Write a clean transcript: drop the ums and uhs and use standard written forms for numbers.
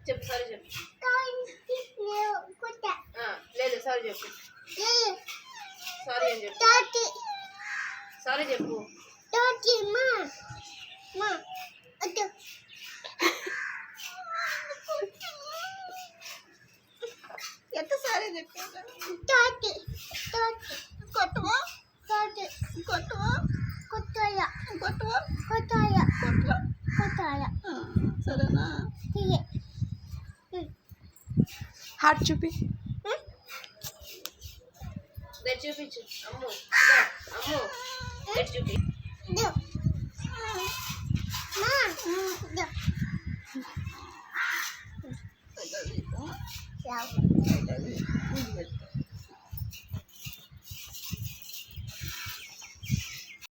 చెప్పు సారీ చెప్పు. లేదు సారీ చెప్పు. సారీ అని చెప్పు. సారీ చెప్పు. ఎంత సారీ చెప్పాను. కొట్టవా కొట్టవా కొట్టవా సరేనా. హార్ట్ చూపి. చూపించు. అమ్ము అమ్ము చూపి.